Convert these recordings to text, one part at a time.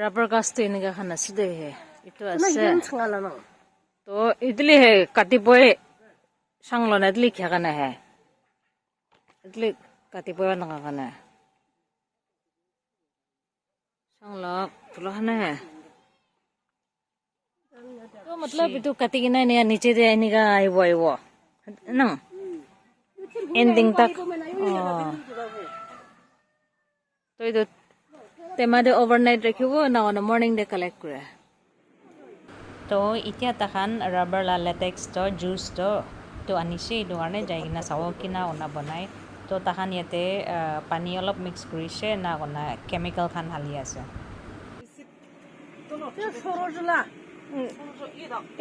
rubber gas to iniga khana side he itu ase to idli he kati boy sanglo na idli kya kana he idli kati boy na kana sanglo pulo hana hai तो मतलब तो कति किना नहीं नीचे दे आने का आई वो ना एंडिंग तक तो इधर तेमादे ओवरनाइट रखियो ना ऑन मॉर्निंग दे कलेक्ट करे तो इतिया तखान रबर ला लेटेक्स तो जूस तो अनिशे दुआरने जाइना सावो किना ओना बनाई तो तखान यते पानी अलप मिक्स करिसे ना ओना केमिकल खान हाली आसे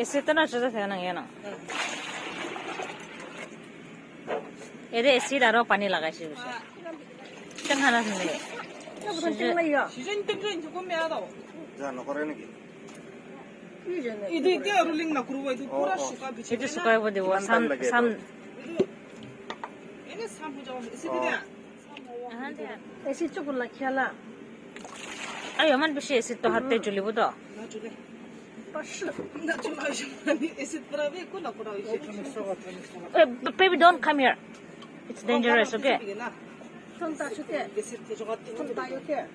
ऐसे तो ना चलता है ना ये ना ये दे ऐसी दारो पानी लगा सी उसे चंगा ना सुने 시즌 땡땡 조금 매하다. 자, 너 거래는 게. 이게 롤링 나 그러고 이거 보라슈가 비치. 이제 수가해 보디 와삼 얘네 삼부정 있으리야. ऐसी चुकुला खेला 아니 여만 비시 ऐसे तो हाथे जुली बुदो 나 줄래. बस 나 줄라시. 에스 프라베 코나 코나 이제. baby don't come here it's dangerous okay 손다 주대 에스 저거 손다 이렇게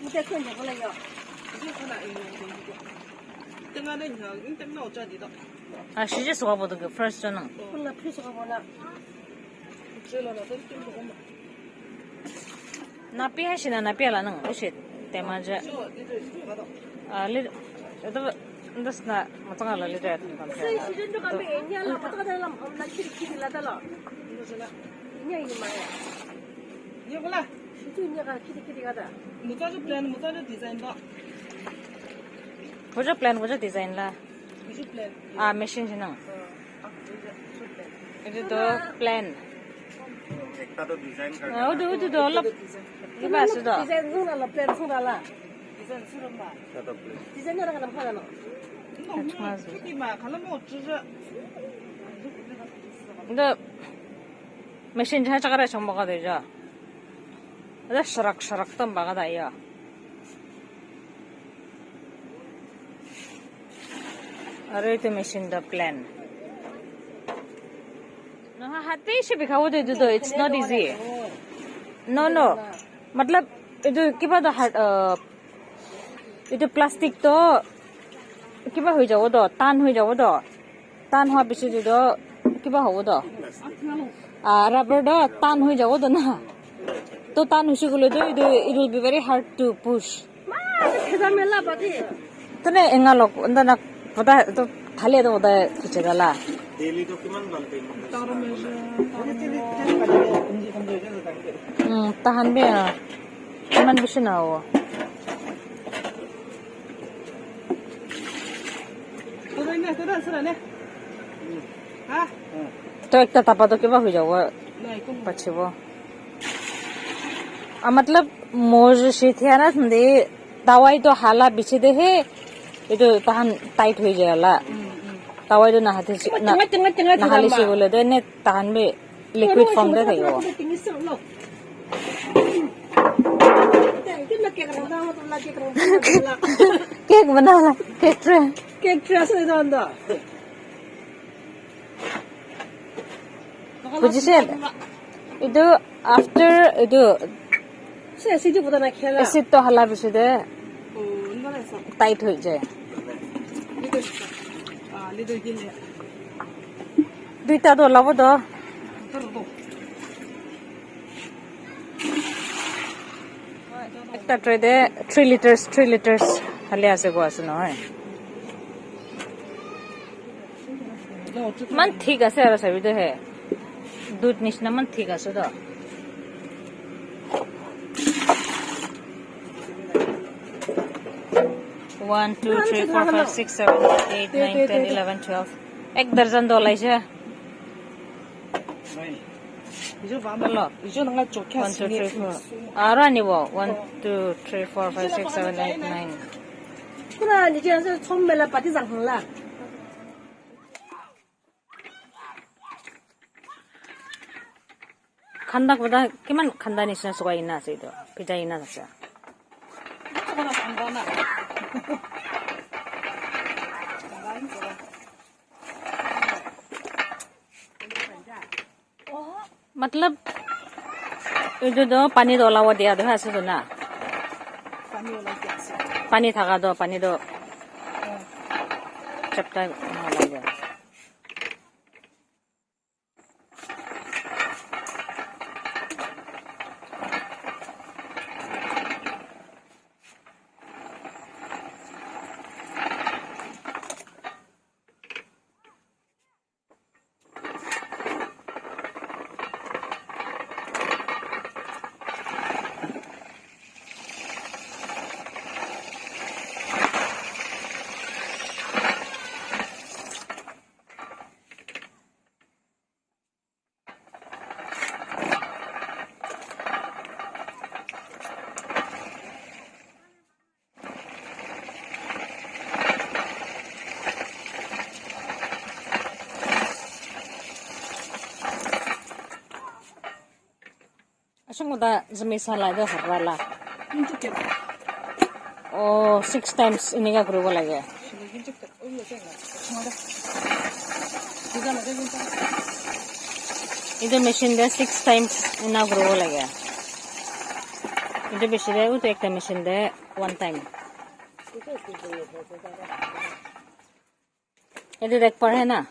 무대 큰 거라요 이제 하나 이거. 등안에 그냥 인땡 나오자디다. 아 시제 수가 보도 그 first 는 콜라 피서가 보나 줄라나 땡땡 조금만. 나피 하시나 나피라는 옷이 때마저 저 이제 가다. 아 리 또 ndasna matanga la lida tan kam 세 시즌도 가면 애냐라 왔다 갔다 하려면 엄나 키리키리라달라 이거 줄라. 이냐 이 말이야 이거 몰라. 시즌이가 키리키리가다 무자주 플랜 무자주 디자인 봐. 보자 플랜 보자 디자인 라 이주 플랜. 아 machine 지능 이제 이제 또 플랜 एकता तो डिजाइन कर 어두 얼럽 이거 봤어도 디자인 송달라 플랜 송달라 디자인 수름 봐. Setup place 디자인이라 그러면 하잖아 이마 갈라면 어쩌지? 근데 machine 잘 작아라 정보가 되죠 그래서 샤락샤락 떤 바가 다요 अरे तो machine द प्लान ना हाथे से बिखाओ दे दो इट्स नॉट इजी नो मतलब ಇದು কিবা দ ಇದು প্লাস্টিক তো কিবা হৈ যাব দ টান হৈ যাব দ টান হোৱা পিছত দ কিবা হ'ব দ রাবার দ টান হৈ যাব দ না তো টান হৈছে গলে the it will be very hard to push 마 계산멜라 바디 तने एंगा लोग अंदर पता तो खाली तो होता है कुछ गला डेली तो किमान बनते tahan be man bisa na wo 그러네, 그러네. 아, तो एक तपा तो के बा हो जाओ 나 이거 पछि वो मतलब मोज से थे ना संदे दवाई तो हाला बिछे दे है ये तो ताहन टाइट हो जाएला दवाई तो ना हाथे ना हाली से बोले दे ने ताहन में लिक्विड फॉर्म दे देयो केक बना ला केक ट्रे केक 트레스 한다 부지세 이도 after 이도 세 시즌보다 나 खेला एसिड तो हाला बिछे दे 이거에서 टाइट हो जाए 리더 아, 리더 길래. दुईटा तो लाबो दो 들어도. একটা ট্রে দে 3 লিটার্স হালে আছে গো আছে নহয় 너 어떻게 মান ঠিক আছে আৰু চাবি দে হে দুধ নিচিনা মান ঠিক আছে দো 1 2 3 4 5 6 7 8 9 10 11 12 एक दर्जन दो लाइছে 이제 봐봐. 이제 내가 좋게 1 2 3 4 아로 아니고 1 2 3 4 5 6 7 8 9 그나 이제 처음 멜라 바디 장흥라 간다보다 그만 간단히 쓸 수가 있나 저희도 비자 있나 샀어요. 저거나 간단하. मतलब 이제도 पानी 올라와 돼야 돼 하시구나. 많이 올라왔지. पानी था가도 पानी도 잡다 나가요. Asungda zmisala do harala. 인쪽에. Oh, 6 times iniga grugo lage. 인쪽에. 어이구 제가. 정말. 이거는 진짜. Ido machine de 6 times ina grugo lage. Ido machine de uto ekta machine de 1 time. Ido देख पर है ना?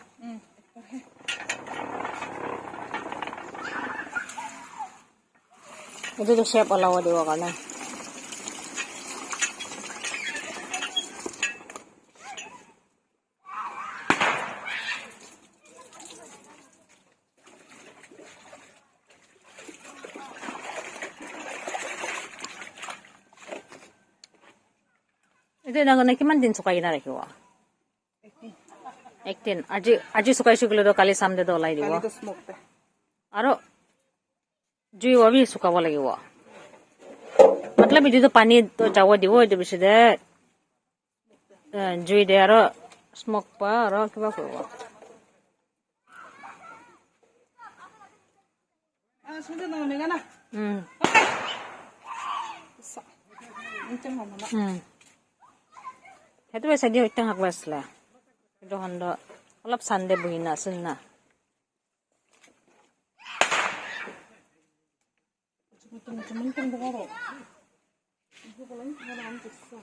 Ido तो shape अलग हो देगा ना. Ito na gana kiman din sukay na rakiwa. 18. Aji sukay shuglo do kali samde do lai diwa. 가리도 스모크. Aro jui wa bi sukawa lagiwa. मतलब इधर तो पानी तो जावा दिवो इधर बिसे दे jui de aro smoke pa aro kiba kurwa. 아, 손대 넣으면 되나? 됐어. 인쪽만 하나. Itu biasa dia itang haklas lah. Itu hondo alap sande buhina sunna. 좀 뭉텅 보고. 이거 걸로 하나 안 됐어.